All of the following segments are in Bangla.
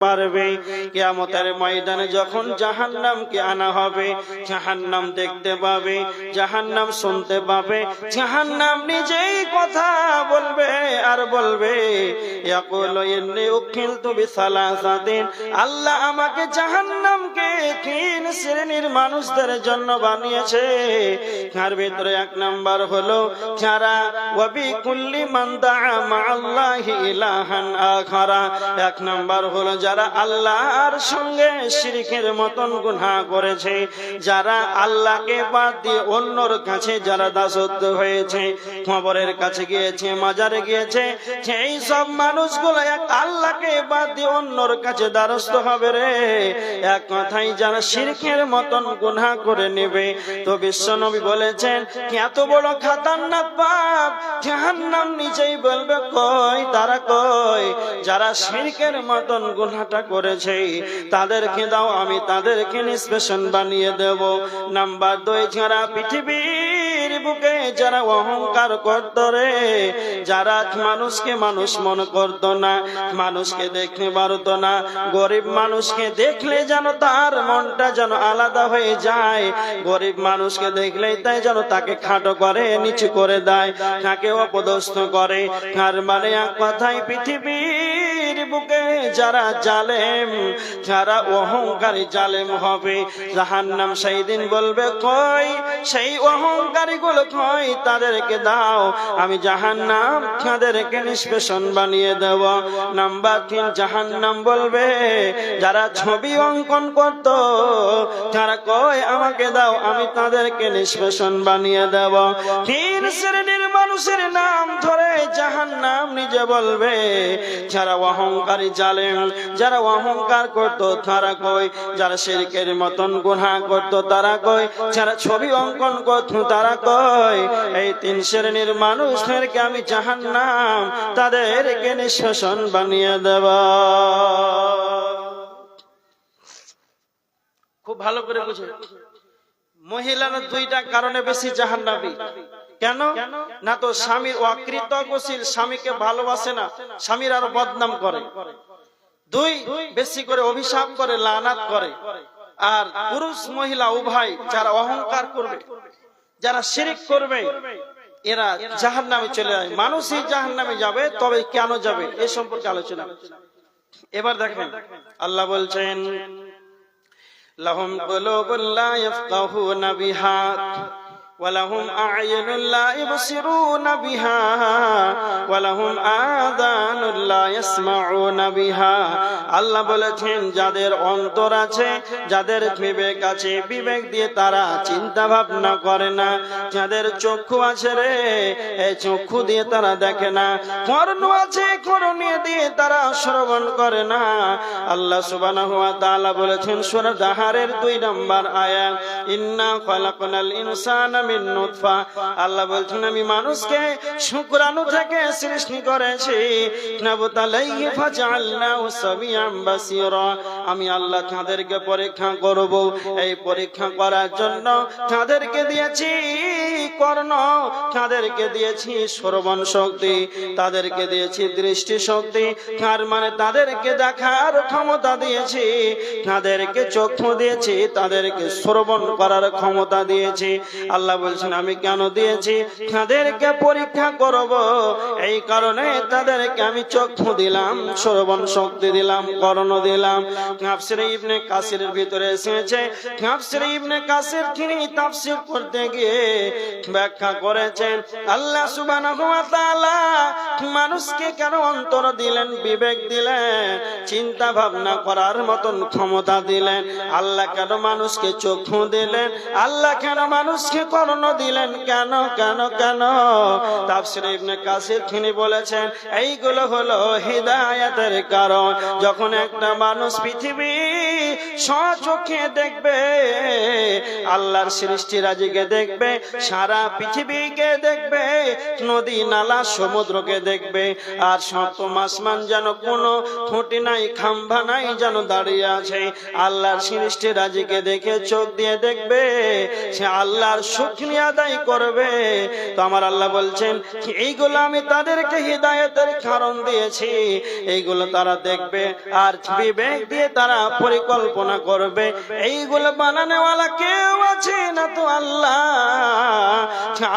পারবে। কিয়ামতের ময়দানে যখন জাহান্নামকে আনা হবে, জাহান্নাম দেখতে পাবে, জাহান্নাম শুনতে পাবে, জাহান্নাম নিজেই কথা বলবে আর বলবে ইয়াকুলু ইন্নী উকিলতু বিসালাসাতিন, আল্লাহ আমাকে জাহান্নামকে তিন শ্রেণীর মানুষদের জন্য বানিয়েছে। তার ভিতরে এক নাম্বার হলো যারা ওয়াবি কুল্লি মান দাআ মাআল্লাহি ইলাহান আখারা, এক নাম্বার হলো যারা আল্লাহর সঙ্গে শিরকের মতন গুনাহ করেছে, যারা আল্লাহকে বাদ দিয়ে অন্যর কাছে যারা দাসত্ব হয়েছে, কবরের কাছে গিয়েছে, মাজারে গিয়েছে, সেই সব মানুষগুলো এক আল্লাহকে বাদ দিয়ে অন্যর কাছে দ্বারস্থ হবে রে। এক কথাই যারা শিরকের মতন গুনাহ করে নেবে। তো বিশ্বনবী বলেছেন এত বড় খতরনাক পাপ, জাহান্নাম নিজেই বলবে কই তারা কই, যারা শিরকের মতন গুনাহটা করেছে তাদেরকে দাও, আমি তাদেরকে নিষ্পেষণ বানিয়ে দেব। নাম্বার 2, যারা পৃথিবীর বুকে যারা অহংকার করত রে, যারা মানুষকে মানুষ মনে করত না, মানুষকে দেখতে পারত না, গরিব মানুষকে দেখলে যেন তার মনটা যেন আলাদা হয়ে যায়, গরিব মানুষকে দেখলেই তাই যেন তাকে খাটো করে, নিচু করে দেয়, তাকে অপদস্থ করে। আর মানে এক কথায় পৃথিবীর বুকে যারা জালেম, যারা অহংকারী জালেম হবে, জাহান্নাম সেই দিন বলবে কই সেই অহংকারী গুলো কই, তাদেরকে দাও, আমি জাহান্নাম তাদেরকে নিষ্পেষণ বানিয়ে দেব। নাম্বার 3, জাহান্নাম বলবে যারা ছবি অঙ্কন করত, যারা কই আমাকে দাও, আমি তাদেরকে নিষ্পেষণ বানিয়ে দেব। 3 শ্রেণীর মানুষের নাম ধরে জাহান্নাম নিজে বলবে যারা অহংকারী জালেম, যারা অহংকার করত তারা কই, যারা শিরকের মতন গুনাহ করত তারা কই, যারা ছবি অঙ্কন করত তারা কই, এই 3 শ্রেণীর মানুষদেরকে আমি জাহান্নাম তাদেরকে নিষ্পেষণ বানিয়ে দেব। খুব ভালো করে বুঝে, মহিলারা 2টা কারণে বেশি জাহান্নামী। কেন না? তো স্বামীর অকৃতজ্ঞশীল, স্বামীকে ভালোবাসে না, স্বামীর আরো বদনাম করে। 2, বেশি করে অভিশাপ করে, লানাত করে। আর পুরুষ মহিলা উভয় যারা অহংকার করবে, যারা শিরক করবে, এরা জাহান্নামে চলে যায়। মানুষই জাহান্নামে যাবে, তবে কেন যাবে এ সম্পর্কে আলোচনা। এবার দেখেন আল্লাহ বলছেন লাহুম কুলুবুন লা ইয়াফকাহুনা বিহা ওয়া লাহুম আ'য়ুনুন লা ইবসিরুনা বিহা ওয়া লাহুম আযানুন লা ইয়াসমাউনা বিহা। আল্লাহ বলেছেন যাদের অন্তর আছে, যাদের বিবেক আছে, বিবেক দিয়ে তারা চিন্তা ভাবনা করে না, যাদের চক্ষু আছে রে, এই চক্ষু দিয়ে তারা দেখে না, কর্ণ আছে, কর্ণে দিয়ে তারা শ্রবণ করে না। আল্লাহ সুবহানাহু ওয়া তাআলা বলেছেন সূরা দাহারের 2 নম্বর আয়াত, ইন্না খালাকনাল ইনসানা মিন নুতফা, আল্লাহ বলছেন আমি মানুষকে শুক্রাণু থেকে সৃষ্টি করেছি, নাবতালাইহি ফাজআলনাহু সামিআন বাসীরা, আমি আল্লাহ তাদেরকে পরীক্ষা করব। এই পরীক্ষা করার জন্য তাদেরকে দিয়েছি কর্ণ, তাদেরকে দিয়েছি শ্রবণ শক্তি, তাদেরকে দিয়েছি দৃষ্টি শক্তি, তার মানে তাদেরকে দেখার ক্ষমতা দিয়েছি, তাদেরকে চক্ষু দিয়েছি, তাদেরকে শ্রবণ করার ক্ষমতা দিয়েছি। আল্লাহ বলছেন আমি কেন দিয়েছি? তাদেরকে পরীক্ষা করব, এই কারণে তাদেরকে আমি চক্ষু দিলাম, শ্রবণ শক্তি দিলাম, কর্ণ দিলাম। তাফসীরে ইবনে কাসিরের ভিতরে এসেছে, তাফসীরে ইবনে কাসির তিনি তাফসীর করতে গিয়ে ব্যাখ্যা করেছেন আল্লাহ সুবহানাহু ওয়া তাআলা মানুষকে কেন অন্তর দিলেন, বিবেক দিলেন, চিন্তা ভাবনা করার মতন ক্ষমতা দিলেন, আল্লাহ কেন মানুষকে চক্ষু দিলেন, আল্লাহ কেন মানুষকে কর্ণ দিলেন, কেন কেন কেন? তাফসীরে ইবনে কাসির তিনি বলেছেন এইগুলো হলো হিদায়াতের কারণ। যখন একটা মানুষ পৃথিবী স্বচক্ষে দেখবে, আল্লাহর সৃষ্টিরাজিকে দেখবে, সারা পৃথিবীকে দেখবে, নদী নালা সমুদ্রকে দেখবে, আর সপ্তম আসমান যেন কোনো খুঁটি নাই খাম্বা নাই যেন দাঁড়িয়ে আছে। আল্লাহর সৃষ্টিরাজিকে দেখে চোখ দিয়ে দেখবে, সে আল্লাহর শুকরিয়া আদায় করবে। তো আমার আল্লাহ বলছেন এইগুলো আমি তাদেরকে হিদায়াতের কারণ দিয়েছি, এইগুলো তারা দেখবে আর বিবেক দিয়ে তারা পরিকল্পনা করবে। এইগুলো বানানোওয়ালা কেউ আছে না তো আল্লাহ,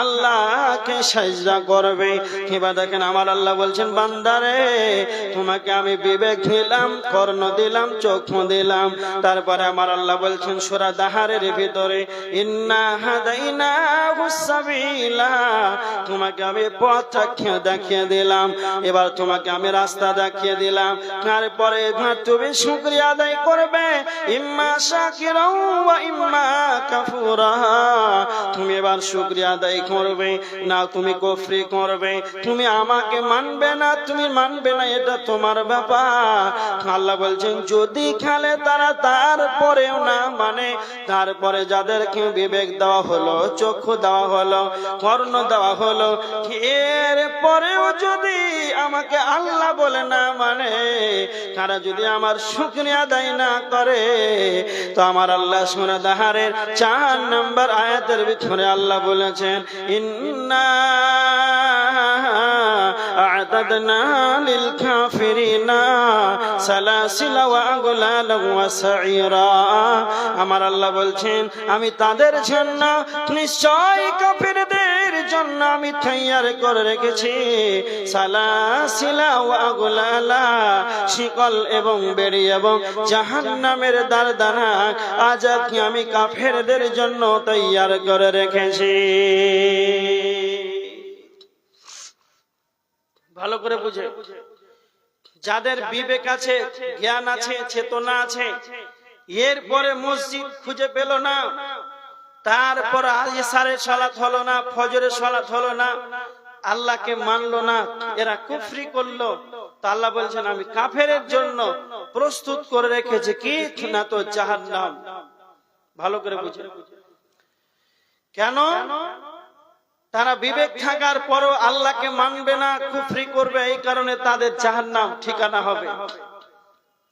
আল্লাহকে সাজদা করবে। এবার দেখেন আমার আল্লাহ বলছেন বান্দারে তোমাকে আমি বিবেক দিলাম, কর্ণ দিলাম, চক্ষু দিলাম। তারপরে আমার আল্লাহ বলছেন সূরা দাহারের ভিতরে ইন্না হাদাইনাহুস সাবিলা, তোমাকে আমি পথ দেখিয়ে দিলাম, এবার তোমাকে আমি রাস্তা দেখিয়ে দিলাম। তারপরে তুমি শুকরিয়া আদায় করবে, ইম্মা শাকিরা ওয়া ইম্মা কাফুরা, তুমি এবার শুকরিয়া আদায় করবে না তুমি কুফরি করবে, তুমি আমাকে মানবে না তুমি মানবে না, এটা তোমার ব্যাপার। আল্লাহ বলছেন যদি খেলে তারা তারপরেও না মানে, তারপরে যাদেরকে বিবেক দেওয়া হলো, চক্ষু দেওয়া হলো, কর্ণ দেওয়া হলো, এর পরেও যদি আমাকে আল্লাহ বলে না মানে, তারা যদি আমার শুকরিয়া আদায় না করে, তো আমার আল্লাহ সূরা দাহারের 4 নম্বর আয়াতের ভিতরে আল্লাহ বলেছেন ইন্না আ'তাদনা লিল কাফিরিনা সালাসিলা ওয়া আগলালা ওয়া সাইরা। আমার আল্লাহ বলছেন আমি তাদের জন্য নিশ্চয় কাফিরদের জন্য আমি তৈয়ার করে রেখেছি সালাসিলা ওয়া আগলালা, শিকল এবং বেড়ি এবং জাহান্নামের দারদানা আযাব কি আমি কাফেরদের জন্য তৈয়ার করে রেখেছি। ভালো করে বুঝে, যাদের বিবেক আছে, জ্ঞান আছে, চেতনা আছে, এরপরে মসজিদ খুঁজে পেল না, তারপর ইশারের সালাত হলো না, ফজরের সালাত হলো না, আল্লাহকে মানলো না, এরা কুফরি করলো, তা আল্লাহ বলছেন আমি কাফেরের জন্য প্রস্তুত করে রেখেছি কি না তো জাহান্নাম। ভালো করে বুঝে, কেন? তারা বিবেক থাকার পরও আল্লাহকে মানবে না, কুফরি করবে, এই কারণে তাদের জাহান্নাম ঠিকানা হবে।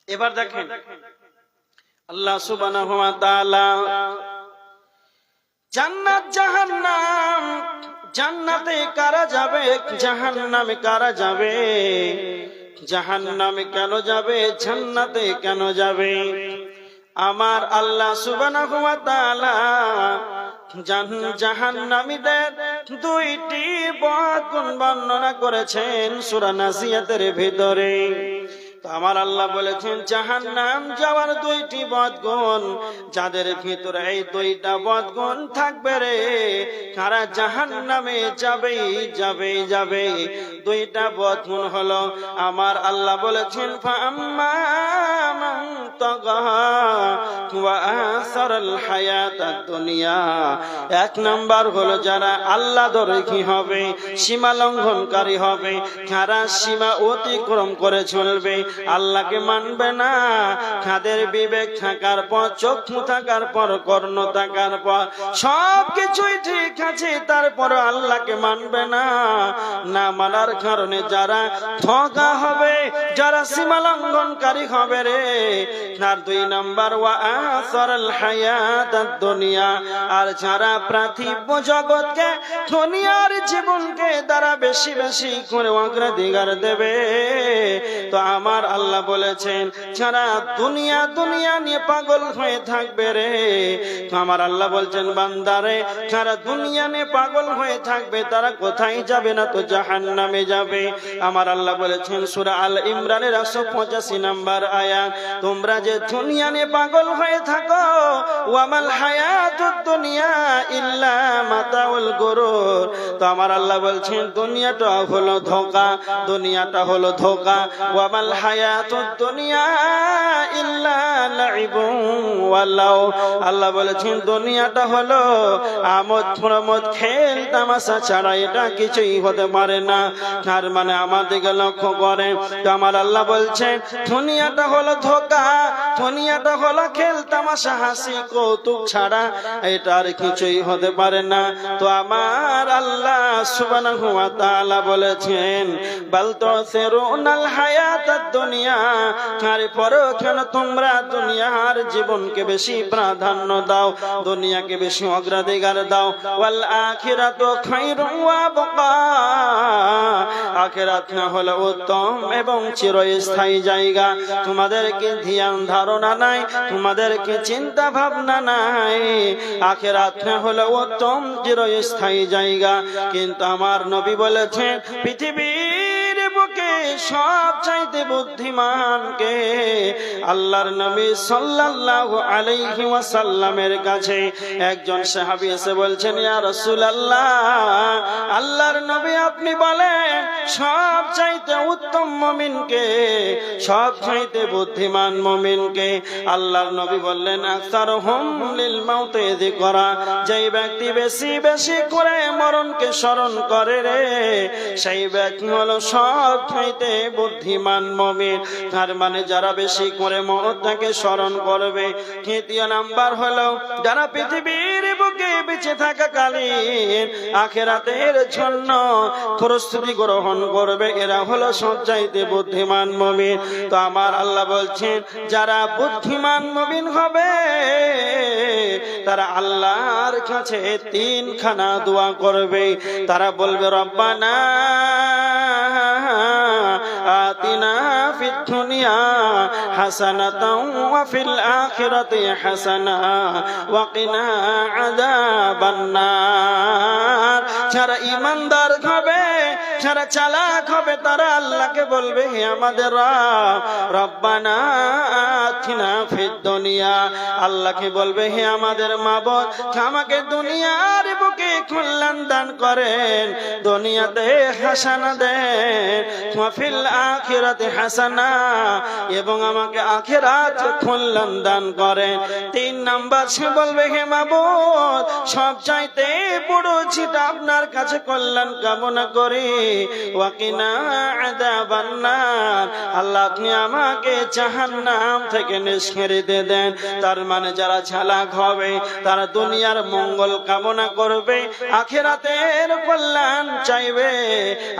এবার দেখেন আল্লাহ সুবহানাহু ওয়া তাআলা জান্নাত জাহান্নাম, জান্নাতে কারা যাবে, জাহান্নামে কারা যাবে, জাহান্নামে কেন যাবে, জান্নাতে কেন যাবে? আমার আল্লাহ সুবহানাহু ওয়া তাআলা জাহান্নামীদের 2টি বদগুণ বর্ণনা করেছেন সূরা নাজিয়াতের ভিতরে। তো আমার আল্লাহ বলেছেন জাহান্নাম যাওয়ার 2টি বদগুণ, যাদের ভিতরে এই 2টা বদগুণ থাকবে রে, তারা জাহান্নামে যাবেই যাবেই যাবে। 2টা বদগুণ হলো আমার আল্লাহ বলেছেন ফাআম্মা মান তাগা ওয়া আসারাল হায়াতাদ দুনিয়া, 1 নাম্বার হলো যারা আল্লাহ দরকি হবে, সীমা লঙ্ঘনকারী হবে, যারা সীমা অতিক্রম করে চলবে, আল্লাহকে মানবে না, তাদের বিবেক থাকার পর, চক্ষু থাকার পর, কর্ণ থাকার পর সবকিছুই ঠিক আছে, তারপর আল্লাহকে মানবে না। না মানার কারণে যারা ঠকা হবে, যারা সীমা লঙ্ঘনকারী হবে রে, আর 2 নাম্বার ওয়া আসারাল হায়াতাদ দুনিয়া, আর যারা পার্থিব জগৎকে, দুনিয়ার জীবনকে তারা বেশি বেশি করে অগ্রাধিকার দেবে। তো আমার আল্লাহ বলেছেন যারা দুনিয়া দুনিয়া নিয়ে পাগল হয়ে থাকবে রে, তো আমার আল্লাহ বলছেন বান্দারে যারা দুনিয়া নিয়ে পাগল হয়ে থাকবে তারা কোথায় যাবে না তো জাহান্নামে যাবে। আমার আল্লাহ বলেছেন সূরা আল ইমরানের 185 নম্বর আয়াত, তোমরা যে দুনিয়া নিয়ে পাগল হয়ে থাকো, ওয়ামাল হায়াতুদ দুনিয়া ইল্লা মাতাউল গুরুর, তো আমার আল্লাহ বলছেন দুনিয়াটা হলো ধোঁকা, দুনিয়াটা হলো ধোঁকা। ওয়ামাল হায়াতুদ দুনিয়া ইল্লা লাইবুন ওয়ালাও। আল্লাহ বলেছেন দুনিয়াটা হলো আমোদ প্রমোদ খেল তামাশা ছাড়া এটা কিছুই হতে পারে না। তার মানে আমাদেরকে লক্ষ্য করে তো আমার আল্লাহ বলছেন দুনিয়াটা হলো ধোঁকা, দুনিয়াটা হলো খেল তামাশা হাসি কৌতুক ছাড়া এটা আর কিছুই হতে পারে না। তো আমার আল্লাহ সুবহানাহু ওয়া তাআলা বলেছেন বাল তুসিরুনাল হায়াতাদ দুনিয়া, তারপরেও কেন তোমরা দুনিয়ার জীবনকে বেশি প্রাধান্য দাও, দুনিয়াকে বেশি অগ্রাধিকার দাও। ওয়াল আখিরাতু খায়রুন ওয়া আবকা, আখিরাত না হলো উত্তম এবং চিরস্থায়ী জায়গা। তোমাদেরকে ধ্যান ধারণা নাই, তোমাদেরকে চিন্তা ভাবনা নাই, আখিরাত না হলো উত্তম চিরস্থায়ী জায়গা। কিন্তু আমার নবী বলেছেন পৃথিবীর বুকে সবচাইতে বুদ্ধিমান কে? আল্লাহর নবী সাল্লাল্লাহু আলাইহি ওয়াসাল্লামের কাছে একজন সাহাবী এসে বলছেন ইয়া রাসূলুল্লাহ, আল্লাহর নবী আপনি বলেন সবচাইতে উত্তম মুমিন কে, সবচাইতে বুদ্ধিমান মুমিন কে? আল্লাহর নবী বললেন আকসারুহুম লিল মাউতি যিকরা, যেই ব্যক্তি বেশি বেশি করে মরণকে স্মরণ করে রে, সেই ব্যক্তি হলো সবচাইতে বুদ্ধিমান মুমিন। তার মানে যারা বেশি করে মওতকে স্মরণ করবে। তৃতীয় নাম্বার হলো যারা পৃথিবীর বুকে বেঁচে থাকাকালীন আখিরাতের জন্য প্রস্তুতি গ্রহণ করবে, এরা হলো সবচাইতে বুদ্ধিমান মুমিন। তো আমার আল্লাহ বলছেন যারা বুদ্ধিমান মুমিন হবে তারা আল্লাহর কাছে তিনখানা দোয়া করবে। তারা বলবে রব্বানা আতিনা ফিদ দুনিয়া হাসানাতাও ওয়া ফিল আখিরাতি হাসানা ওয়া কিনা আযাবান নার। যারা ঈমানদার হবে, যারা চালাক হবে, তারা আল্লাহকে বলবে হে আমাদের রব, রব্বানা আতিনা ফিদ দুনিয়া, আল্লাহকে বলবে হে আমাদের মাবুদ আমাকে দুনিয়ার বুকে কল্যাণ দান করেন, দুনিয়াতে হাসানা দেন, ওয়া ফিল আখিরাতি হাসানা, এবং আমাকে আখিরাত কল্যাণ দান করেন। তিন নাম্বার সে বলবে হে মাবুদ সবচাইতে বড় যেটা আপনার কাছে কল্যাণ কামনা করি, ওয়া কিনা আযাবান নার, আল্লাহ আপনি আমাকে জাহান্নাম থেকে নিষ্কৃতি দেন। তার মানে যারা চালাক হবে তারা দুনিয়ার মঙ্গল কামনা করবে, আখিরাতের কল্যাণ চাইবে,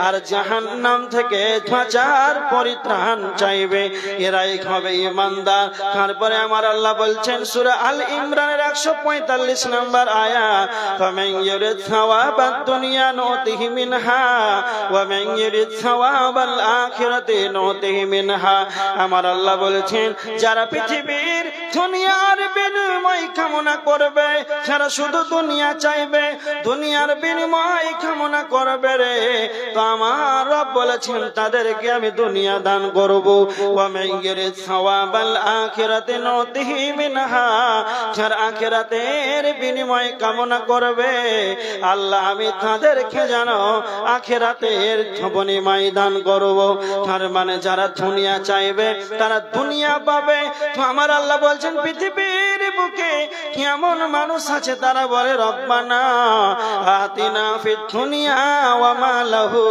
আর জাহান্নাম থেকে বাঁচার পরিত্রাণ চাইবে, এরাই হবে ঈমানদার। তারপরে আমার আল্লাহ বলছেন সূরা আল ইমরানের 145 নম্বর আয়াত ফামান ইউরিদ সাওয়াবাদ দুনিয়া নুতিহি মিনহা ওয়া মান ইউরিদ সাওয়াবাল আখিরাতি নুতিহি মিনহা। আমার আল্লাহ বলেছেন যারা পৃথিবীর দুনিয়ার বিনিময় কামনা করবে, যারা শুধু দুনিয়া চাইবে, দুনিয়ার বিনিময় কামনা করবে রে, তো আমার রব বলেছেন তাদেরকে আমি দুনিয়া দান করব। ওয়া মান ইউরিদ সাওয়াবাল আখিরাতি নুতিহি মিনহা, যারা আখিরাতের বিনিময় কামনা করবে আল্লাহ আমি তাদেরকে জানো আখিরাতের বিনিময় দান করব। তার মানে যারা দুনিয়া চাইবে তারা দুনিয়া পাবে। তো আমার আল্লাহ বলছেন পৃথিবীর বুকে এমন মানুষ আছে তারা বলে রব্বানা আতিনা ফিদ দুনিয়া ওয়া মা লাহু,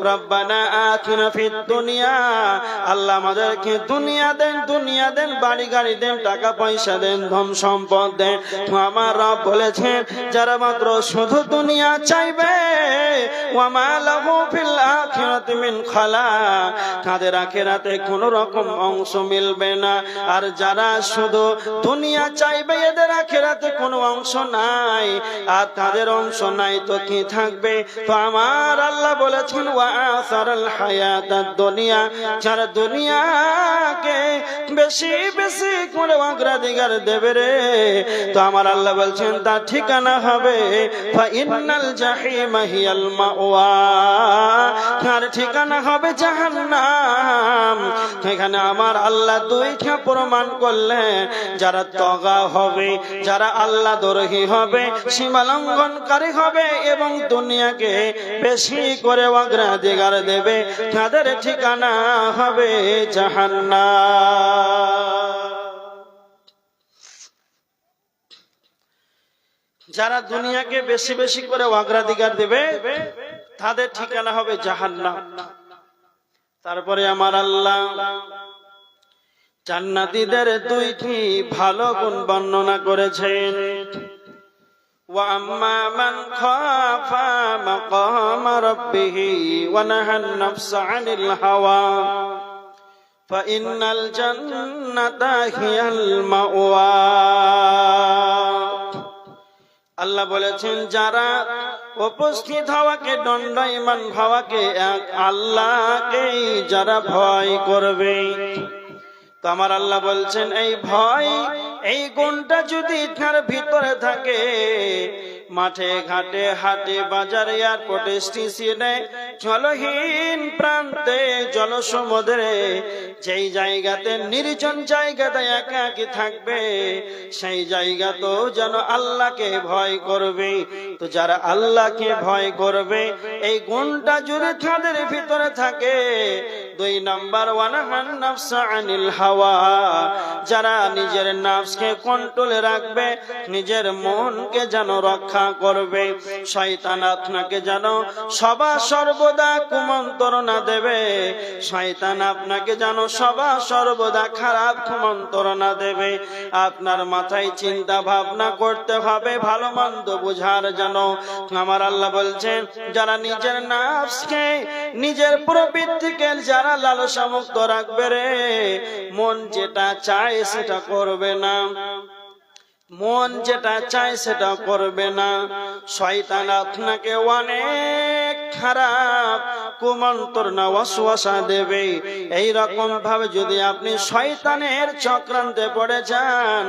রব্বানা আতিনা ফিদ দুনিয়া, আল্লাহ আমাদেরকে দুনিয়া দেন, দুনিয়া দেন, বাড়ি গাড়ি দেন, টাকা পয়সা দেন, ধন সম্পদ দেন। তো আমার রব বলেছেন যারা মাত্র শুধু দুনিয়া চাইবে ওয়া মা লাহু ফিল আখিরাতি মিন খালাক, তাদের আখিরাতে কোনো রকম অংশ মিলবে না। আর যারা শুধু দুনিয়া চাইবে এদের আখিরাতে কোনো অংশ নাই, আর তাদের অংশ নাই তো কি থাকবে? তো আমার আল্লাহ বলেছেন ওয়া আসারাল হায়াতাদ দুনিয়া, যারা দুনিয়াকে বেশি বেশি করে অগ্রাধিকার দেবে রে, তো আমার আল্লাহ বলছেন তার ঠিকানা হবে ফা ইন্নাল জাহিমা হিয়াল মাওয়া, তার ঠিকানা হবে জাহান্নাম। এখানে আমার আল্লাহ দুইটা প্রমাণ করলেন যারা তগা হবে, যারা আল্লাহ দ্রোহী হবে, সীমা লঙ্ঘনকারী হবে এবং দুনিয়াকে বেশি করে অগ্রাধিকার দেবে, তাদের ঠিকানা হবে জাহান্নাম। যারা দুনিয়াকে বেশি বেশি করে অগ্রাধিকার দেবে তাদের ঠিকানা হবে জাহান্নাম। তারপরে আমার আল্লাহ জান্নাতীদের দুইটি ভালো গুণ বর্ণনা করেছেন। ওয়া আম্মা মান খাফা মাকামা রাব্বিহি ওয়া নাহান নাফসা আনিল হাওয়া ফাইন্নাল জান্নাতা হিয়াল মাওয়া। আল্লাহ বলেছেন যারা উপস্থিত হওয়াকে দণ্ডায়মান ভাবাকে এক আল্লাহকেই যারা ভয় করবে, তো আমার আল্লাহ বলছেন এই ভয় এই গুণটা যদি তার ভিতরে থাকে, মাঠে ঘাটে হাটে বাজারে এয়ারপোর্টে স্টেশনে জলহীন প্রান্তে জলসমুদ্রে যেই জায়গাতে নির্জন জায়গাতে একাকী থাকবে সেই জায়গাতেও যেন আল্লাহকে ভয় করবে। তো যারা আল্লাহকে ভয় করবে এই গুণটা যদি তাদের ভিতরে থাকে, 2 নাম্বার ওয়ানাহান নাফসা আনিল হাওয়া, যারা নিজের নাফসকে কন্ট্রোলে রাখবে, নিজের মনকে যেন রক্ষা করবে, শয়তান আপনাকে যেন সদা সর্বদা কুমন্ত্রণা দেবে, শয়তান আপনাকে যেন সদা সর্বদা খারাপ কুমন্ত্রণা দেবে। আপনার মাথায় চিন্তা ভাবনা করতে হবে ভালো মন্দ বুঝার জন্য। আমার আল্লাহ বলছেন যারা নিজের নাফসকে নিজের প্রবৃত্তিকে যারা লালসা মুক্ত রাখবে রে, মন যেটা চায় সেটা করবে না, মন যেটা চায় সেটা করবে না। শয়তান আপনাকে অনেক খারাপ কুমন্ত্রণা ওয়াসওয়াসা দেবে। এই রকম ভাবে যদি আপনি শয়তানের চক্রান্তে পড়ে যান,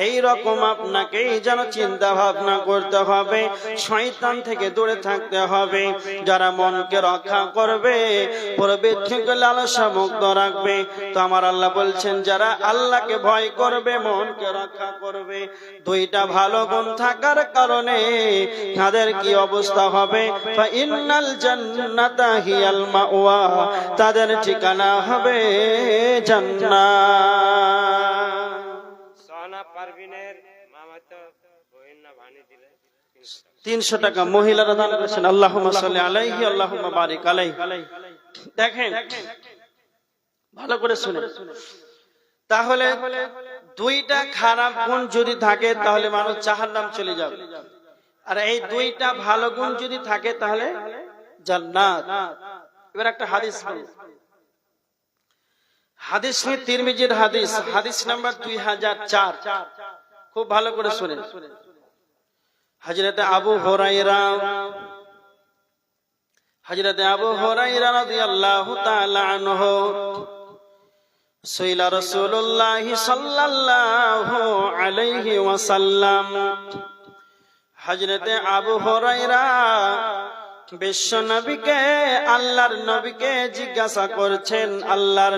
এই রকম আপনাকেই যেন চিন্তা ভাবনা করতে হবে, শয়তান থেকে দূরে থাকতে হবে। যারা মনকে রক্ষা করবে, প্রবৃত্তিকে লালসা মুক্ত রাখবে, তো আমার আল্লাহ বলছেন যারা আল্লাহকে ভয় করবে, মনকে রক্ষা করবে, 2টা ভালো গুণ থাকার কারণে তাদের কি অবস্থা হবে? ফাইন্নাল জান্নাতা হিয়াল মাওয়া, তাদের ঠিকানা হবে জান্নাত। সোনা পারভিনের মামা তো বইন না ভানি দিলে 300 টাকা মহিলারা দান করেছেন। আল্লাহুম্মা সাল্লি আলাইহি আল্লাহুম্মা বারিক আলাইহি। দেখেন ভালো করে শুনেন, তাহলে 2টা খারাপ গুণ যদি থাকে তাহলে মানুষ জাহান্নাম চলে যাবে, আর এই 2টা ভালো গুণ যদি থাকে তাহলে জান্নাত। এবার একটা হাদিস বলি, হাদিস তিরমিজির হাদিস, হাদিস নাম্বার 2004, খুব ভালো করে শুনেন। হযরত আবু হুরায়রা রাদিয়াল্লাহু তাআলা আনহু সুইলা রাসূলুল্লাহ সাল্লাল্লাহু আলাইহি ওয়াসাল্লাম। হযরত আবু হুরায়রা বিশ্ব নবীকে আল্লাহর নবীকে জিজ্ঞাসা করছেন, আল্লাহর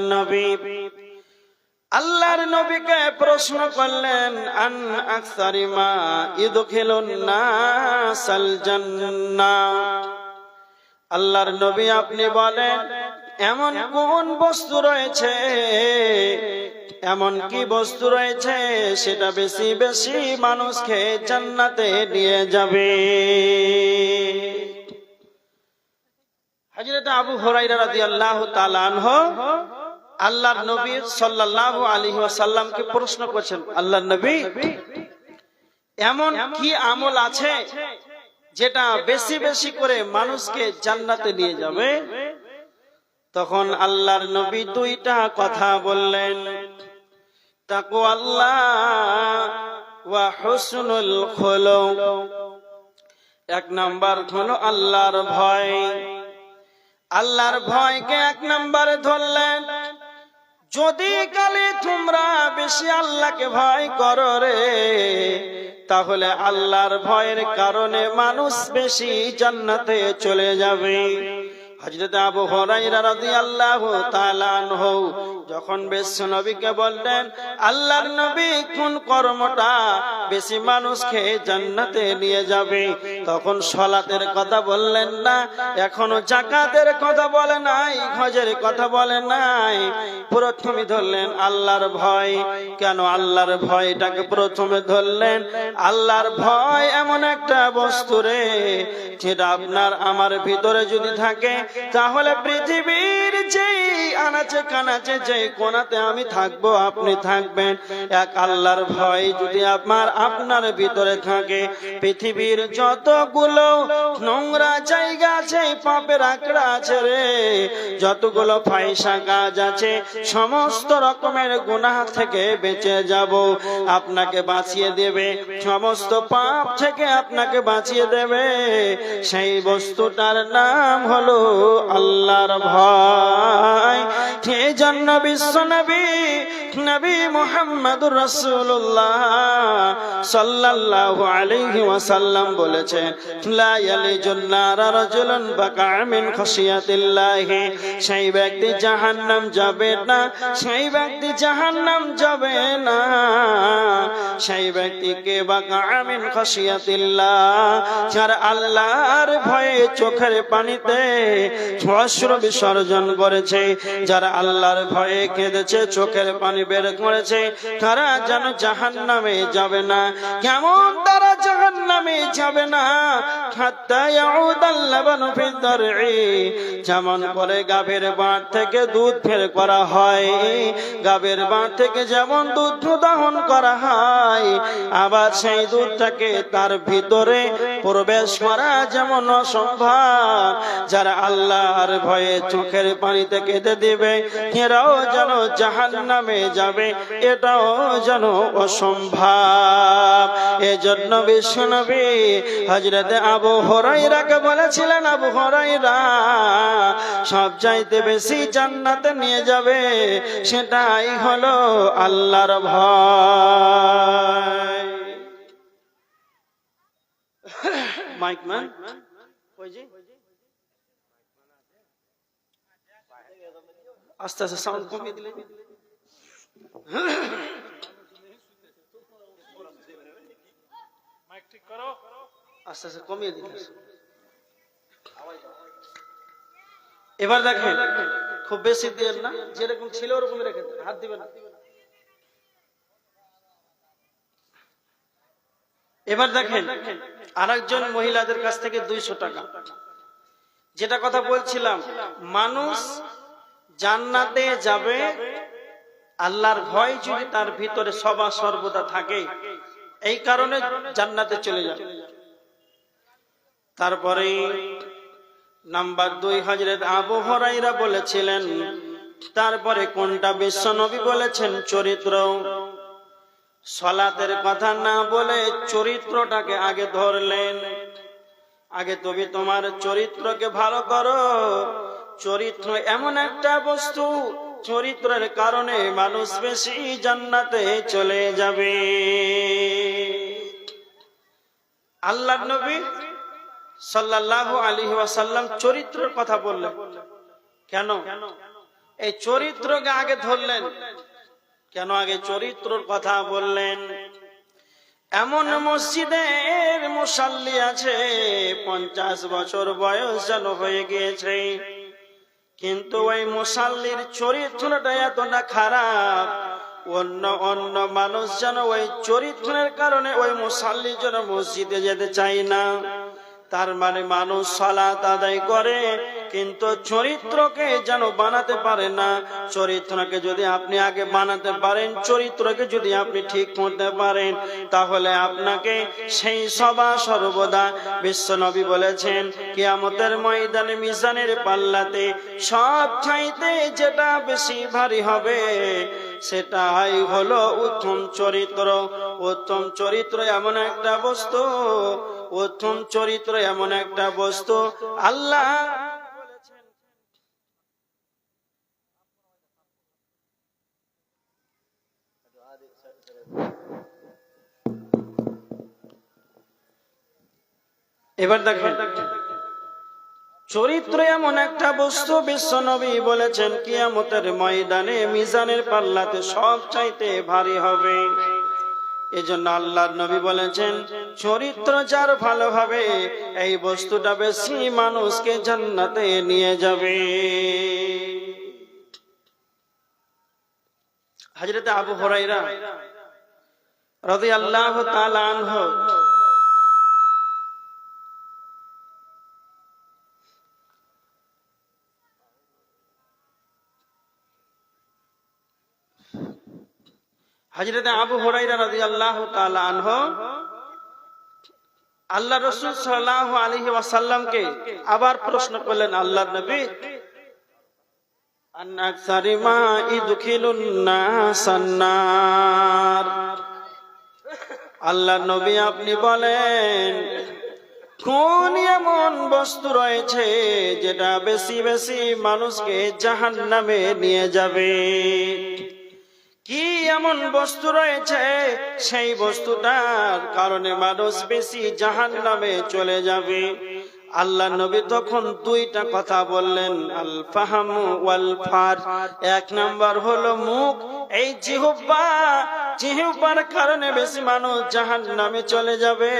নবীকে প্রশ্ন করলেন, আন আকসারি মা ইদখিলুন নাসাল জান্নাহ। আল্লাহর নবী আপনি বলেন এমন কোন বস্তু রয়েছে, এমন কি বস্তু রয়েছে সেটা বেশি বেশি মানুষকে জান্নাতে নিয়ে যাবে? হযরত আবু হুরায়রা রাদিয়াল্লাহু তাআলা আনহু আল্লাহর নবী সাল্লাল্লাহু আলাইহি ওয়াসাল্লামকে প্রশ্ন করছেন, আল্লাহর নবী এমন কি আমল আছে যেটা বেশি বেশি করে মানুষকে জান্নাতে নিয়ে যাবে? তখন আল্লাহর নবী 2টা কথা বললেন, তাকওয়াল্লাহ ওয়া হুসনুল খুলুক। 1 নাম্বার হলো আল্লাহর ভয়। আল্লাহর ভয়কে 1 নম্বরে ধরলেন। যদি কালে তোমরা বেশি আল্লাহকে ভয় করো রে, তাহলে আল্লাহর ভয়ের কারণে মানুষ বেশি জান্নাতে চলে যাবে। হযরত আবু হুরায়রা রাদিয়াল্লাহু তাআলা আনহু যখন বিশ্ব নবীকে বললেন, আল্লাহর নবী কোন কর্মটা বেশি মানুষকে জান্নাতে নিয়ে যাবে, তখন সালাতের কথা বললেন না, এখনো যাকাতের কথা বলে নাই, হজের কথা বলে নাই, প্রথমে ধরলেন আল্লাহর ভয়। কেন আল্লাহর ভয়টাকে প্রথমে ধরলেন? আল্লাহর ভয় এমন একটা বস্তু রে, যেটা আপনার আমার ভিতরে যদি থাকে, তাহলে পৃথিবীর যেই আনাচে কানাচে যেই কোনাতে আমি থাকবো, আপনি থাকবেন, এক আল্লাহর ভয় যদি আপনার ভিতরে থাকে, পৃথিবীর যতগুলো নোংরা জায়গা আছে, পাপের আঁকড়া আছে রে, যতগুলো ফায়সা কাজ আছে, সমস্ত রকমের গুনাহ থেকে বেঁচে যাব। আপনাকে বাঁচিয়ে দেবে, সমস্ত পাপ থেকে আপনাকে বাঁচিয়ে দেবে। সেই বস্তুটার নাম হলো আল্লাহর ভয়। সেই জন্য বিশ্বনবী নবী মুহাম্মদুর রাসূলুল্লাহ সাল্লাল্লাহু আলাইহি ওয়াসাল্লাম বলেছেন, লা ইয়ালিজুন নারা রাজুলুন বাকা মিন খাশিয়াতিল্লাহ। সেই ব্যক্তি জাহান্নাম যাবে না, সেই ব্যক্তি জাহান্নাম যাবে না, সেই ব্যক্তিকে বাকা মিন খাশিয়াতিল্লাহ, যারা আল্লাহর ভয়ে চোখের পানিতে অশ্রু বিসর্জন করেছে, যারা আল্লাহর ভয়ে কেঁদেছে, চোখের পানি বের করেছে, তারা যেন জাহান্নামে যাবে না। কেমন তারা জাহান্নামে যাবে না? হাত্তা ইয়াউদাল লাবানু ফিদ দারঈ, যেমন করে গাভীর বাট থেকে দুধ বের করা হয়, গাভীর বাট থেকে যেমন দুধ দহন করা হয়, আবার সেই দুধটাকে তার ভিতরে প্রবেশ করা যেমন অসম্ভব, যারা আল্লাহর ভয়ে চোখের পানিতে কেঁদে দিবে, এরাও যেন জাহান্নামে যাবে, এটাও যেন অসম্ভব। এজন্য বিশ্বনবী হযরত আবু হুরায়রাকে বলেছিলেন, আবু হুরায়রা, সব চাইতে বেশি জান্নাতে নিয়ে যাবে, সেটাই হলো আল্লাহর ভয়। মাইক ম্যান আস্তে আস্তে সাউন্ড কমিয়ে দিলেন। আস্তে আস্তে কমিয়ে দিলেন। এবার দেখেন, খুব বেশি দেন না, যেরকম ছিল ওরকম রেখে দেন, হাত দিবেন না। এবার দেখেন, আরেকজন মহিলাদের কাছ থেকে 200 টাকা, যেটা কথা বলছিলাম, মানুষ জান্নাতে যাবে আল্লাহর ভয় যদি তার ভিতরে সদা সর্বদা থাকে, এই কারণে জান্নাতে চলে যাবে। তারপরে নাম্বার 2 হযরত আবু হুরায়রা বলেছিলেন। তারপরে কোনটা? বিশ্বনবী বলেছেন চরিত্র। সালাতের কথা না বলে চরিত্রটাকে আগে ধরলেন। আগে তুমি তোমার চরিত্রকে ভালো করো। চরিত্র এমন একটা বস্তু, চরিত্রের কারণে মানুষ বেশি জান্নাতে চলে যাবে। আল্লাহর নবী সাল্লাল্লাহু আলাইহি ওয়াসাল্লাম চরিত্রের কথা বললেন। কেন এই চরিত্রকে আগে ধরলেন? কেন আগে চরিত্রের কথা বললেন? এমন মসজিদের মুসাল্লি আছে 50 বছর বয়স যেন হয়ে গিয়েছে, কিন্তু ওই মুসাল্লির চরিত্রটা এতটা খারাপ, অন্য মানুষ যেন ওই চরিত্রের কারণে ওই মুসাল্লির জন্য মসজিদে যেতে চায় না। তার মানে মানুষ সালাত আদায় করে, কিন্তু চরিত্রকে যেন বানাতে পারে না। চরিত্রকে যদি আপনি আগে বানাতে পারেন, চরিত্রকে যদি আপনি ঠিক করতে পারেন, তাহলে আপনাকে সেই সদা সর্বদা বিশ্বনবী বলেছেন, কিয়ামতের ময়দানে মিজানের পাল্লাতে সব চাইতে যেটা বেশি ভারী হবে, সেটাই হলো উত্তম চরিত্র। উত্তম চরিত্র এমন একটা বস্তু, উত্তম চরিত্র এমন একটা বস্তু আল্লাহ বলেছেন। এবার দেখেন, চরিত্র এমন একটা বস্তু বিশ্বনবী বলেছেন কিয়ামতের ময়দানে মিজানের পাল্লাতে সব চাইতে ভারী হবে। এজন্য আল্লাহর নবী বলেছেন, চরিত্র যার ভালো হবে, এই বস্তুটা বেশি মানুষকে জান্নাতে নিয়ে যাবে। হযরত আবু হুরায়রা রাদিয়াল্লাহু তাআলা আনহু হযরত আবু হুরায়রা রাদিয়াল্লাহু তাআলা আনহু আল্লাহ রাসূল সাল্লাল্লাহু আলাইহি ওয়াসাল্লামকে আবার প্রশ্ন করলেন, আল্লাহর নবী, আন আকসারি মা ইদখিলুন নাসান নার, আল্লাহর নবী আপনি বলেন কোন এমন বস্তু রয়েছে যেটা বেশি বেশি মানুষকে জাহান্নামে নিয়ে যাবে? কি এমন বস্তু রয়েছে সেই বস্তুটার কারণে মানুষ বেশি জাহান্নামে চলে যাবে? আল্লাহ নবী তখন দুইটা কথা বললেন, আল ফাহমু ওয়াল ফার। এক নাম্বার হলো মুখ, এই জিহ্বার কারণে বেশি মানুষ জাহান্নামে চলে যাবে।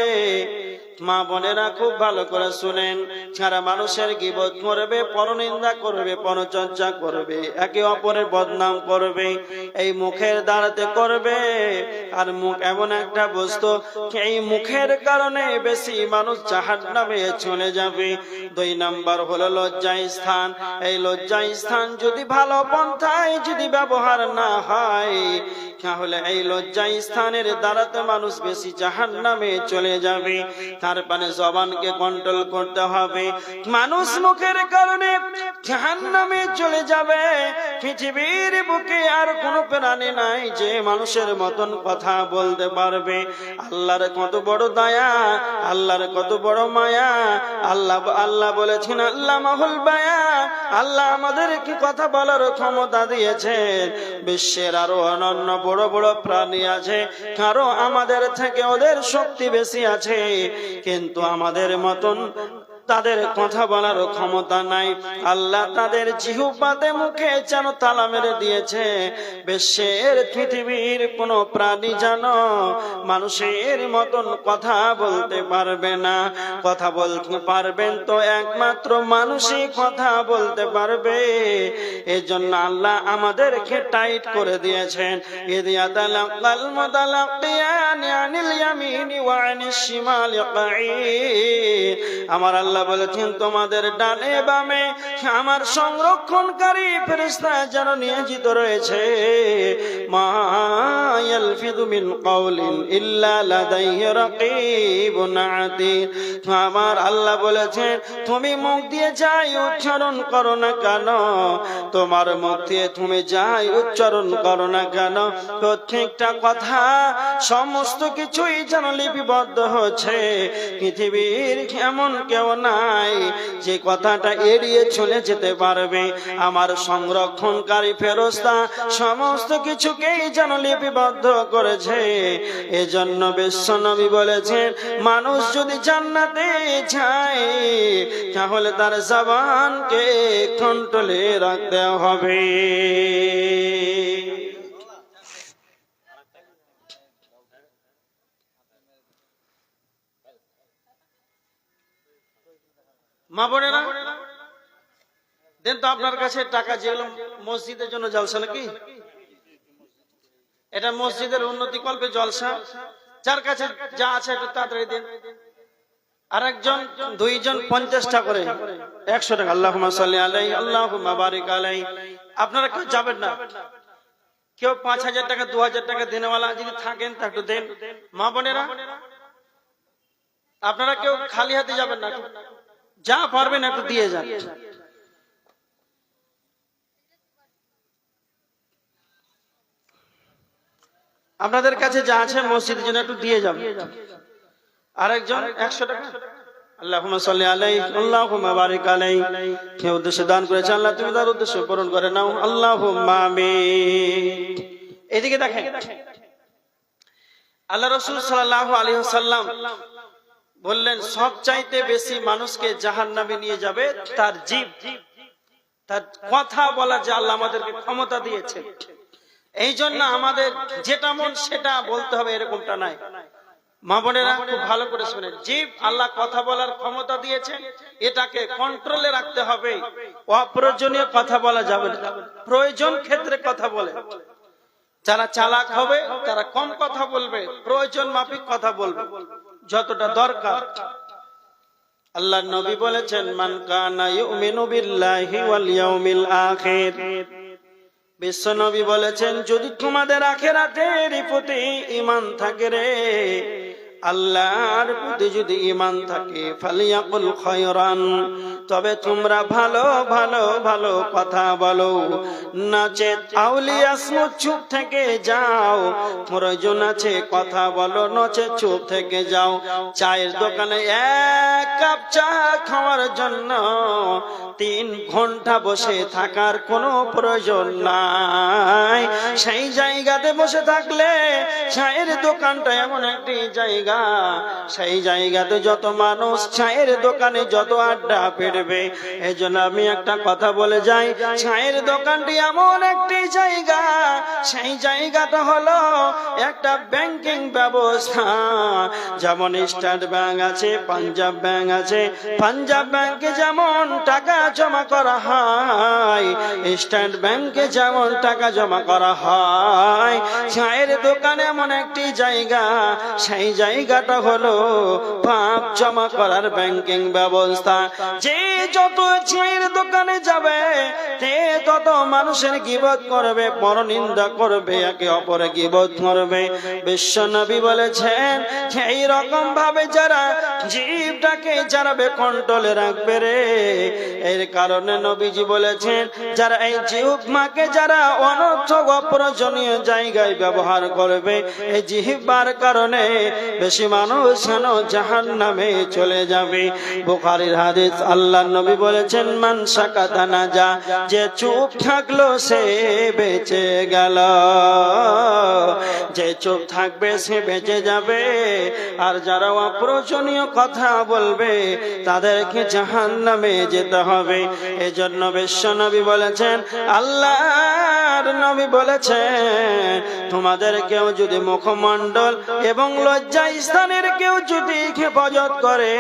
মা বোনেরা খুব ভালো করে শুনেন, যারা মানুষের গীবত করবে, পরনিন্দা করবে, পরচর্চা করবে, একে অপরের বদনাম করবে, এই মুখের দ্বারাতে করবে। আর মুখ এমন একটা বস্তু, এই মুখের কারণে বেশি মানুষ জাহান্নামে চলে যাবে। দুই নাম্বার হলো লজ্জা স্থান। এই লজ্জা স্থান যদি ভালো পন্থায় যদি ব্যবহার না হয়, তাহলে এই লজ্জা স্থানের দ্বারাতে মানুষ বেশি জাহান্নামে চলে যাবে। তারপরে জবানকে কন্ট্রোল করতে হবে। মানুষ মুখের কারণে জাহান্নামে চলে যাবে। পৃথিবীর বুকে আর কোনো প্রাণী নাই যে মানুষের মতন কথা বলতে পারবে। আল্লাহর কত বড় দয়া, আল্লাহর কত বড় মায়া। আল্লাহ বলেছেন আল্লাহ মাহুল বায়া, আল্লাহ আমাদেরকে কথা বলার ক্ষমতা দিয়েছেন। বিশ্বের আরো অনন্য বড় বড় প্রাণী আছে, কারো আমাদের থেকে ওদের শক্তি বেশি আছে, কিন্তু আমাদের মতন তাদের কথা বলার ক্ষমতা নাই। আল্লাহ তাদের জিহ্বাতে মুখে যেন তালা মেরে দিয়েছে। বিশ্বের পৃথিবীর কোন প্রাণী যেন মানুষের মতন কথা বলতে পারবে না। কথা বলতে পারবেন তো একমাত্র মানুষই কথা বলতে পারবে। এজন্য আল্লাহ আমাদেরকে টাইট করে দিয়েছেন, ইয়াতালাক্কাল মুতালাক্কিয়ানি আনিল ইয়ামিনি ওয়া আনিশ শিমালি কাঈদ। আমার আল্লাহ বলেছেন তোমাদের ডানে বামে আমার সংরক্ষণকারী ফেরেশতা যেন নিয়োজিত রয়েছে। মা ইয়ালফিযু মিন কাওলিন ইল্লা লাদাইহি রাকীবুন আতীদ। আমার আল্লাহ বলেছেন তুমি মুখ দিয়ে যাই উচ্চারণ করো না কেন, তোমার মুখ দিয়ে তুমি যাই উচ্চারণ করো না কেন, প্রত্যেকটা কথা সমস্ত কিছুই যেন লিপিবদ্ধ হচ্ছে। পৃথিবীর এমন কেউ নাই যে কথাটা এড়িয়ে চলে যেতে পারবে। আমার সংরক্ষণকারী ফেরেশতা সমস্ত কিছুকেই যেন লিপিবদ্ধ করেছে। এজন্য বিশ্বনবী বলেছেন মানুষ যদি জান্নাতে যায় তাহলে তার জবানকে কন্ট্রোলে রাখতে হবে। মা বোনেরা দেন তো আপনার কাছে টাকা, যেগুলো মসজিদের জন্য জলসা নাকি, এটা মসজিদের উন্নতি কল্পে জলসা। যার কাছে যা আছে একটু তাড়াতাড়ি দেন। আর একজন দুইজন 50 টাকা করে 100 টাকা। আল্লাহুম্মা সাল্লি আলাইহি আল্লাহুম্মা বারিক আলাইহি। আপনারা কেউ যাবেন না, কেউ 5000 টাকা 2000 টাকা দেনেওয়ালা যদি থাকেন তা একটু দেন। মা বোনেরা আপনারা কেউ খালি হাতে যাবেন না, যা পারবেন একটু দিয়ে যান। আপনাদের কাছে যা আছে মসজিদের জন্য একটু দিয়ে যাবেন। আরেকজন 100 টাকা। আল্লাহুম্মা সাল্লি আলাইহি আল্লাহুম্মা বারিক আলাইহি। কে উদ্দেশ্যে দান করেছে আল্লাহ তুমি তার উদ্দেশ্য পূরণ করে নাও। আল্লাহুম্মা আমিন। এদিকে দেখেন, আল্লাহ রাসূল সাল্লাল্লাহু আলাইহি ওয়াসাল্লাম বললেন সবচাইতে বেশি মানুষকে জাহান্নামে নিয়ে যাবে তার জিভ, তার কথা বলা। যে আল্লাহ আমাদেরকে ক্ষমতা দিয়েছে, এই জন্য আমাদের যেটা মন সেটা বলতে হবে এরকমটা নাই। মা বোনেরা খুব ভালো করে শুনেন, জিভ আল্লাহ কথা বলার ক্ষমতা দিয়েছে, এটাকে কন্ট্রোলে রাখতে হবে। অপ্রয়োজনীয় কথা বলা যাবে না, প্রয়োজন ক্ষেত্রে কথা বলে। যারা চালাক হবে তারা কম কথা বলবে, প্রয়োজন মাফিক কথা বলবে, যতটা দরকার। আল্লাহর নবী বলেছেন, মান কানা ইউমিনু বিল্লাহি ওয়াল ইয়াউমিল আখির। বিশ্ব নবী বলেছেন, যদি তোমাদের আখিরাতের প্রতি ঈমান থাকে রে, আল্লাহর প্রতি যদি ঈমান থাকে, ফালিয়াকুল খায়রান, তবে তোমরা ভালো ভালো ভালো কথা বলো, নচেত আউলিয়া চুপ থেকে যাও। প্রয়োজন আছে কথা বলো, নচেত চুপ থেকে যাও। চায়ের দোকানে এক কাপ চা খাওয়ার জন্য 3 ঘন্টা বসে থাকার কোনো প্রয়োজন নাই। সেই জায়গাতে বসে থাকলে, চায়ের দোকানটা এমন একটি জায়গা, সেই জায়গাতে যত মানুষ চায়ের দোকানে যত আড্ডা পেড়বে। এই জন্য আমি একটা কথা বলে যাই, চায়ের দোকানটি এমন একটি জায়গা, সেই জায়গাটা হলো একটা ব্যাংকিং ব্যবস্থা। যেমন স্টেট ব্যাংক আছে, পাঞ্জাব ব্যাংক আছে। পাঞ্জাব ব্যাংকে যেমন টাকা জমা করা হয়, স্টেট ব্যাংকে যেমন টাকা জমা করা হয়, চায়ের দোকানে এমন একটি জায়গা, সেই জায়গাটা হলো পাপ জমা করার ব্যাংকিং ব্যবস্থা। যে যত চায়ের দোকানে যাবে, সে তত মানুষের গীবত করবে, পরনিন্দা করবে, একে অপরে গীবত করবে। বিশ্ব নবী বলেছেন, এই রকম ভাবে যারা জীবটাকে যারা বেকন্ট্রোলে রাখবে রে, এর কারণে নবীজি বলেছেন, যারা এই জিহ্বাকে যারা অনর্থক অপ্রয়োজনীয় জায়গায় ব্যবহার করবে, এই জিহ্বার কারণে বেশি মানুষ জাহান্নামে চলে যাবে। বুখারীর হাদিস, আল্লাহর নবী বলেছেন, মান সাকাতা নাজা, যে চুপ থাকলো সে বেঁচে গেল। যে চুপ থাকবে সে বেঁচে যাবে, আর যারা অপ্রয়োজনীয় কথা বলবে তাদেরকে জাহান্নামে যেতে হবে। এজন্য বিশ্ব নবী বলেছেন, আল্লাহর নবী বলেছেন, তোমাদের কেউ যদি মুখমণ্ডল এবং লজ্জা স্থানের কেউ যদি হেফাজত করে,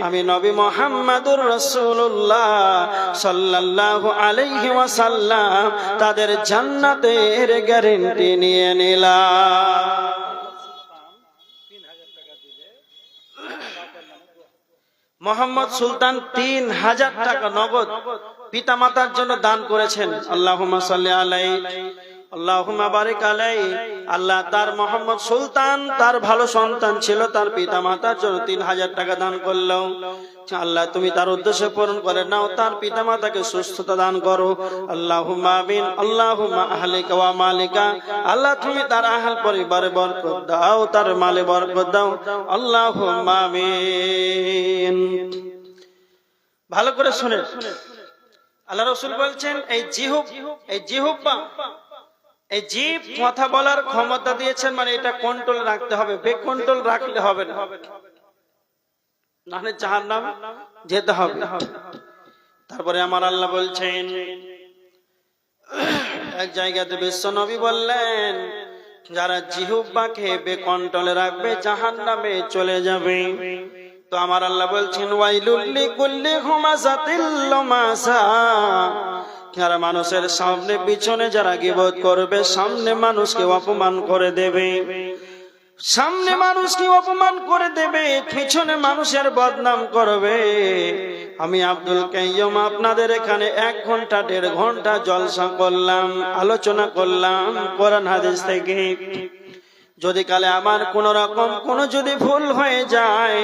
আমি নবী মুহাম্মদুর রাসূলুল্লাহ সাল্লাল্লাহু আলাইহি ওয়াসাল্লাম তাদের জান্নাতের গ্যারান্টি নিয়ে নিলাম। মোহাম্মদ সুলতান 3000 টাকা নগদ পিতা মাতার জন্য দান করেছেন। আল্লাহুম্মা সাল্লি আলাইহি আল্লাহুম্মা বারিক আলাইহি। আল্লাহ তার মোহাম্মদ সুলতান তার ভালো সন্তান ছিল, তার পিতা মাতার জন্য 3000 টাকা দান করলো। আল্লাহ তুমি তার উদ্দেশ্য পূরণ করে নাও, তার পিতা মাতাকে সুস্থতা দান করো। আল্লাহুম্মা আমিন। আল্লাহুম্মা আহলিকা ওয়া মালিকা, আল্লাহ তুমি তার আহল পরিবারে বরকত দাও, তার মালে বরকত দাও। আল্লাহুম্মা আমিন। ভালো করে শুনেন, আল্লাহ রাসূল বলছেন, এই জিহ্বা, এই জিভ কথা বলার ক্ষমতা দিয়েছেন, মানে এটা কন্ট্রোল রাখতে হবে, বেকন্ট্রোল রাখলে হবে না, নাহলে জাহান্নামে যেতে হবে। তারপরে আমার আল্লাহ বলছেন, এক জায়গাতে বিশ্ব নবী বললেন, যারা জিহ্বাকে বেকন্ট্রোলে রাখবে জাহান্নামে চলে যাবে। তো আমার আল্লাহ বলছেন, ওয়াইলুল লিকুল্লি হুমাযাতিল লুমাযা, যারা মানুষের সামনে পিছনে যারা গীবত করবে, সামনে মানুষকে অপমান করে দেবে, সামনে মানুষকে অপমান করে দেবে, পিছনে মানুষের বদনাম করবে। আমি আব্দুল কাইয়্যুম আপনাদের এখানে 1 ঘন্টা 1.5 ঘন্টা জলসা করলাম, আলোচনা করলাম কোরআন হাদিস থেকে। যদি কালে আমার কোন রকম যদি ভুল হয়ে যায়,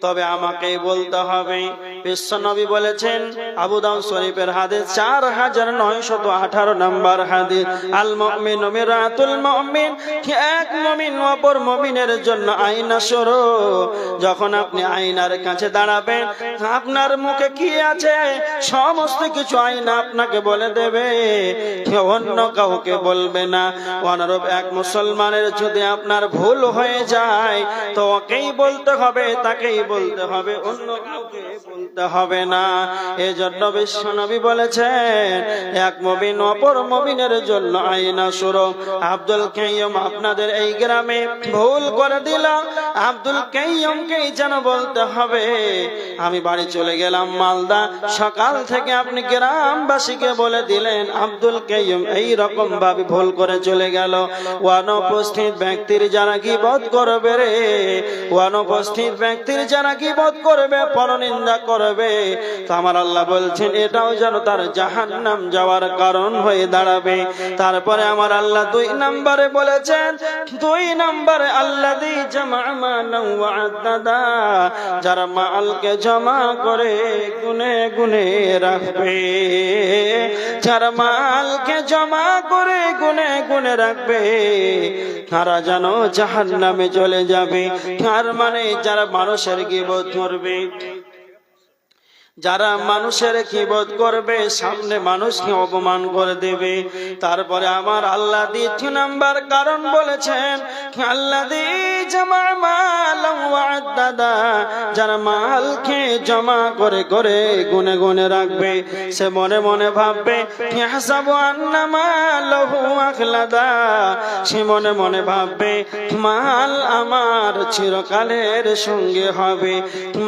তবে আমাকে বলতে হবে। বিশ্ব নবী বলেছেন, আবু দাউদ শরীফের হাদিস 4918 নম্বর হাদিস, আল মুমিনু মিরাতুল মুমিন, এক মুমিন অপর মুমিনের জন্য আয়না স্বরূপ। যখন আপনি আয়নার কাছে দাঁড়াবেন, আপনার মুখে কি আছে সমস্ত কিছু আয়না আপনাকে বলে দেবে, অন্য কাউকে বলবে না। অনুরূপ এক মুসলমানের যদি আপনার ভুল হয়ে যায়, তো ওকেই বলতে হবে, তাকেই বলতে হবে, অন্য কাউকে বলতে করতে হবে না। এজন্য বিশ্বনবী বলেছেন এক মুমিন অপর মুমিনের জন্য আয়না স্বরূপ। আব্দুল কাইয়ুম আপনাদের এই গ্রামে ভুল করে দিলাম, আব্দুল কাইয়ুমকেই যেন বলতে হবে আমি বাড়ি চলে গেলাম মালদা, সকাল থেকে আপনি গ্রামবাসীকে বলে দিলেন আব্দুল কাইয়ুম এই রকম ভাবে ভুল করে চলে গেল। অনুপস্থিত ব্যক্তির যারা গীবত করবে রে, অনুপস্থিত ব্যক্তির যারা গীবত করবে, পরনিন্দা করবে, তো আমার আল্লাহ বলছেন এটাও যেন তার জাহান্নাম যাওয়ার কারণ হয়ে দাঁড়াবে। তারপরে আমার আল্লাহ 2 নম্বরে বলেছেন, 2 নম্বরে আল্লাযী জামা মালান ওয়া আদ্দাদা, যারা মালকে জমা করে গুনে গুনে রাখবে, যারা মালকে জমা করে গুনে গুনে রাখবে তারা যেন জাহান্নামে চলে যাবে। তার মানে যারা মানুষের গীবত করবে, যারা মানুষের গীবত করবে, সামনে মানুষকে অপমান করে দেবে। তারপরে আমার আল্লাহ 2 নাম্বার কারণ বলেছেন আল্লাযী জামা মালান ওয়া আদ্দাদা, যারা মালকে জমা করে করে গুনে গুনে রাখবে, সে মনে মনে ভাববে ইয়াহসাবু আন্না মালাহু আখলাদা, সে মনে মনে ভাববে মাল আমার চিরকালের সঙ্গে হবে,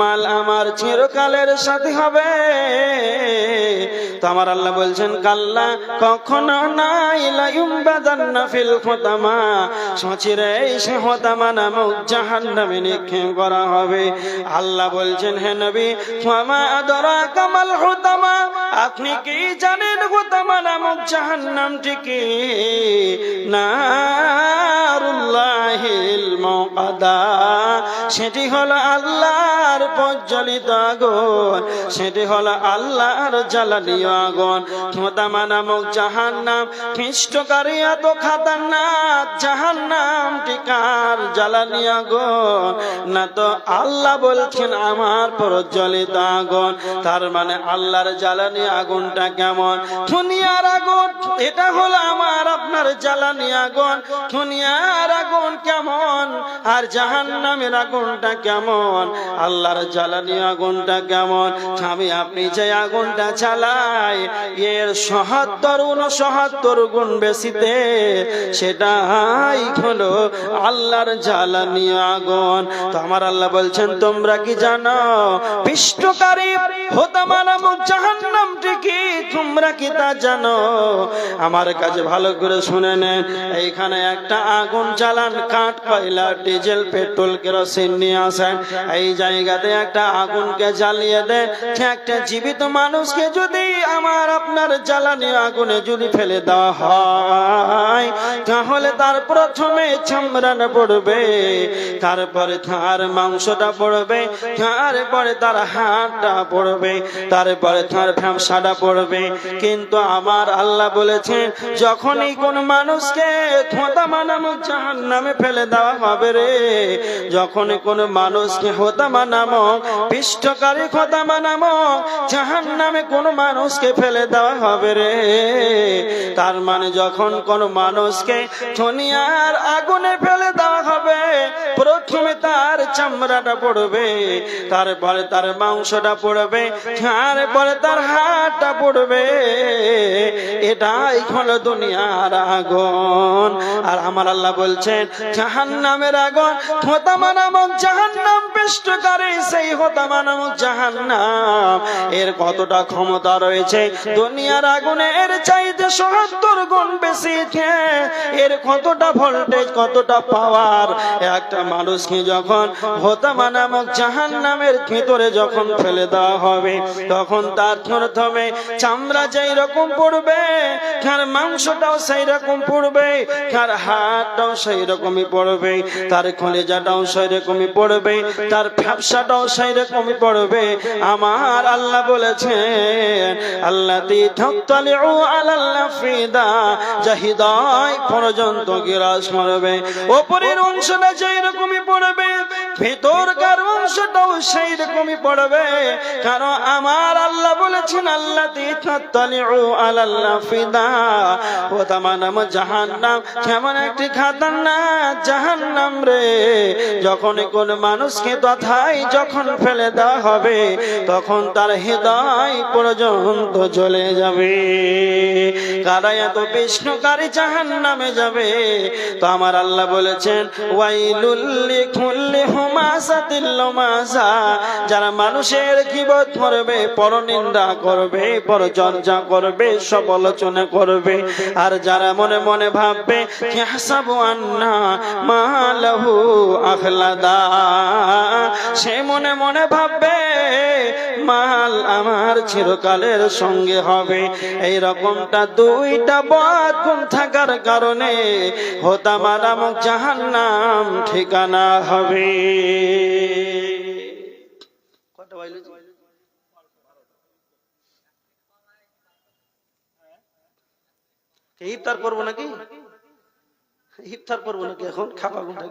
মাল আমার চিরকালের সাথে হবে। তো আমার আল্লাহ বলছেন কাল্লা, কখনো না, ইলা ইউমবাদান্না ফিল খুতামা, সচিরে সে খুতামা নামক জাহান্নামে নিক্ষেপ করা হবে। আল্লাহ বলছেন হে নবী ওয়ামা আদরাকা মাল খুতামা, আপনি কি জানেন খুতামা নামক জাহান্নামটি কি? নারুল্লাহিল মুকাদা, সেটি হলো আল্লাহর প্রজ্বলিত আগুন, সেটি হলো আল্লাহর জ্বালানি আগুন। খুতামা নামক জাহান্নাম পৃষ্ঠকারী এত খাতারনাক, জাহান্নামটি কার জ্বালানি আগুন? না তো আল্লাহ বলছেন আমার প্রজ্বলিত আগুন। তার মানে আল্লাহর জ্বালানি আগুনটা কেমন? দুনিয়ার আগুন, এটা হলো আমার আপনার জ্বালানি আগুন। দুনিয়ার আগুন কেমন আর জাহান্নামের আগুনটা কেমন? আল্লাহর জ্বালানি আগুনটা কেমন? আমি আপনি যে আগুনটা চালাই এর ৭৭-৬৯ গুণ বেশিতে, সেটাই হলো আল্লাহর জ্বালানি আগুন। তো আমার আল্লাহ বলছেন তোমরা কি জানো পৃষ্ঠকারী খুতামা নামক জাহান্নামটি কি? তোমরা কি তা জানো? আমার কাছে ভালো করে শুনে নেন। এইখানে একটা আগুন জ্বালান, কাঠ, কয়লা, ডিজেল, পেট্রোল, কেরোসিন নিয়ে আসেন। এই জায়গাতে একটা আগুনকে জ্বালিয়ে দেন, একটা জীবিত মানুষকে যদি আমার আপনার জ্বালানি আগুনে যদি ফেলে দেওয়া হয়, তাহলে তার প্রথমে চামড়াটা পড়বে, তারপরে তার মাংসটা পড়বে, তারপরে তার হাড়টা পড়বে, তারপরে তার ফ্যামসাটা পড়বে। কিন্তু আমার আল্লাহ বলেছেন যখনই কোন মানুষকে খুতামা নামক জাহান্নামে ফেলে দেওয়া হবে রে, যখনই কোন মানুষকে খুতামা নামক পৃষ্ঠকারী খুতামা নামক জাহান্নামে কোন মানুষকে ফেলে দেওয়া হবে রে, তার মানে যখন কোন মানুষকে দুনিয়ার আগুনে ফেলে দেওয়া হবে, প্রথমে তার চামড়াটা পড়বে, তারপরে তার মাংসটা পড়বে, তারপরে তার হাড়টা পড়বে। এটাই হলো দুনিয়ার আগুন। আর আমার আল্লাহ বলছেন জাহান্নামের আগুন, খুতামা নামক জাহান্নাম পৃষ্ঠকারী সেই খুতামা নামক জাহান্নাম, এর কতটা ক্ষমতা রয়েছে দুনিয়ার আগুনের চাইতে ৭৭ গুণ বেশি। এর কতটা ভোল্টেজ, কতটা পাওয়ার। একটা মানুষকে যখন খুতামা নামক জাহান্নামের ভিতরে যখন ফেলে দেওয়া হবে, তখন তার প্রথমে চামড়া যেই রকম পড়বে, তার মাংসটাও সেই রকম পড়বে, তার হাড়টাও সেই রকমই পড়বে, তার কলিজাটাও সেই রকমই পড়বে, তার ফ্যাপসাটাও সেই রকমই পড়বে। আমার আল্লাহ বলেছেন আল্লাযী তাত্তালিউ আলাল আফিদা, যা হৃদয় পর্যন্ত গ্রাস করবে, উপরের অংশটা যেই রকমই পড়বে, ভিতরকার অংশটাও সেই রকমই পড়বে। কারণ আমার আল্লাহ বলেছেন আল্লাযী তাতালিউ আলাল ফিদা, ও তামাম জাহান্নাম কেমন একটি খাতারনাক জাহান্নাম রে। যখন কোন মানুষকে তথায় যখন ফেলে দেওয়া হবে তখন তার হৃদয় পর্যন্ত জ্বলে যাবে। কারা এত বিষ্ণুকারী জাহান্নামে যাবে? তো আমার আল্লাহ বলেছেন ওয়াইলুল লিকুল্লি হুমাযাতিল লুমাযা, যারা মানুষের গীবত করবে, পরনিন্দা করবে, পরচর্চা করবে, সমালোচনা করবে, আর যারা মনে মনে ভাববে ইয়াহসাবু আন্না মালাহু আখলাদা, সে মনে মনে ভাববে মাল আমার চিরকালের সঙ্গে হবে। এই রকমটা দুইটা বদ গুণ থাকার কারণে হোতামা নামক জাহান্নাম ঠিকানা হবে। ইফতার করবো নাকি? ইফতার করবো নাকি? এখন খাবার কোনটা?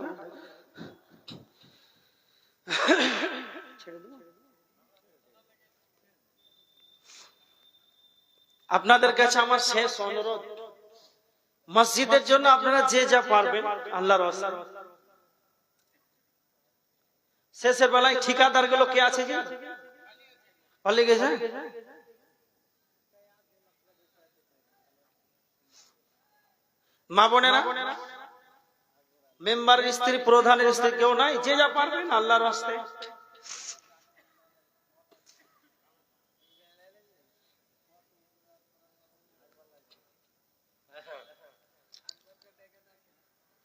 আপনাদের কাছে আমার শেষ অনুরোধ, মসজিদের জন্য আপনারা যে যা পারবেন আল্লাহর রাস্তায়। শেষের বেলায় ঠিকাদার গুলো কে আছে যে পালিয়ে গেছে? মা বোনেরা, মেম্বারের স্ত্রী, প্রধানের স্ত্রী কেউ নাই? যে যা পারবেন আল্লাহর রাস্তায়।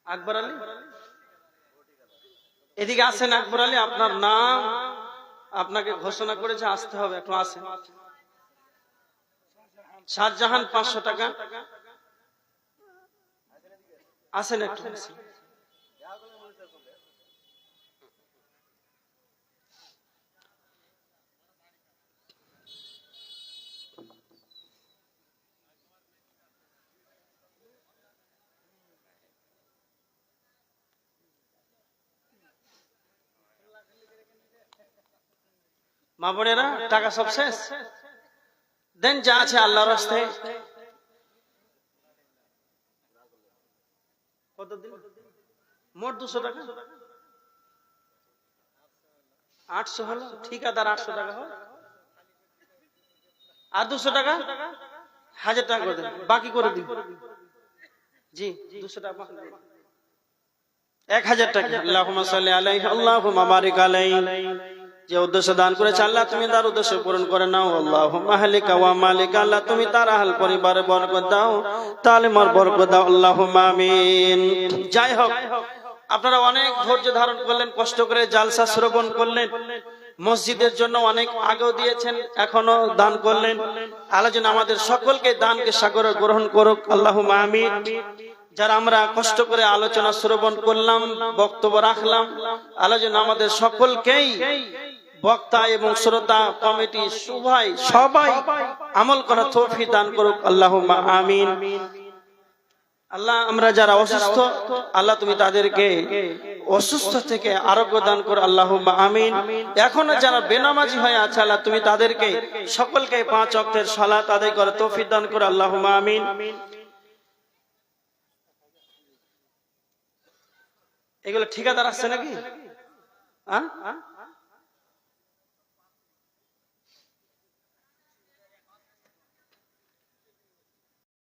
আকবর আলী, এদিকে আসেন। আকবর আলী, আপনার নাম আপনাকে ঘোষণা করেছে, আসতে হবে, একটু আসেন। শাহজাহান 500 টাকা। আসেন একটু। মা বোনেরা, টাকা সব শেষ? দেন যা আছে আল্লাহর রাস্তায়। কত দিন? মোট 200 টাকা। 800 হলো, ঠিকাদার 800 টাকা হলো, আর 200 টাকা 1000 টাকা করে দেন, বাকি করে দিন। জি, 200 টাকা 1000 টাকা। আল্লাহুম্মা সাল্লি আলাইহি আল্লাহুম্মা বারিক আলাইহি। যে উদ্দেশ্য দান করেছে আল্লাহ তুমি তার উদ্দেশ্য পূরণ করে নাও। আল্লাহুম্মা আহলিকা ওয়া মালিকা, আল্লাহ তুমি তার আহল পরিবারে বরকত দাও, তালিমার বরকত দাও, আল্লাহুম্মা আমিন। যাই হোক, আপনারা অনেক ধৈর্য ধারণ করলেন, কষ্ট করে জালসা শ্রবণ করলেন, মসজিদের জন্য অনেক আগেও দিয়েছেন, এখনো দান করলেন। আল্লাহ যেন আমাদের সকলকে দানকে সাগরে গ্রহণ করুক, আল্লাহুম্মা আমিন। যারা আমরা কষ্ট করে আলোচনা শ্রবণ করলাম, বক্তব্য রাখলাম, আল্লাহ যেন আমাদের সকলকেই, বক্তা এবং শ্রোতা কমিটি সবাই আমল করার তৌফিক দান করুক, আল্লাহুম্মা আমিন। আল্লাহ, আমরা যারা অসুস্থ, আল্লাহ তুমি তাদেরকে অসুস্থ থেকে আরোগ্য দান করো, আল্লাহুম্মা আমিন। এখনো যারা বেনামাজি হয়ে আছে, আল্লাহ তুমি তাদেরকে সকলকে 5 ওয়াক্তের সালাত আদায় করার তৌফিক দান করো, আল্লাহুম্মা আমিন। এগুলো ঠিকাদার আসছে নাকি?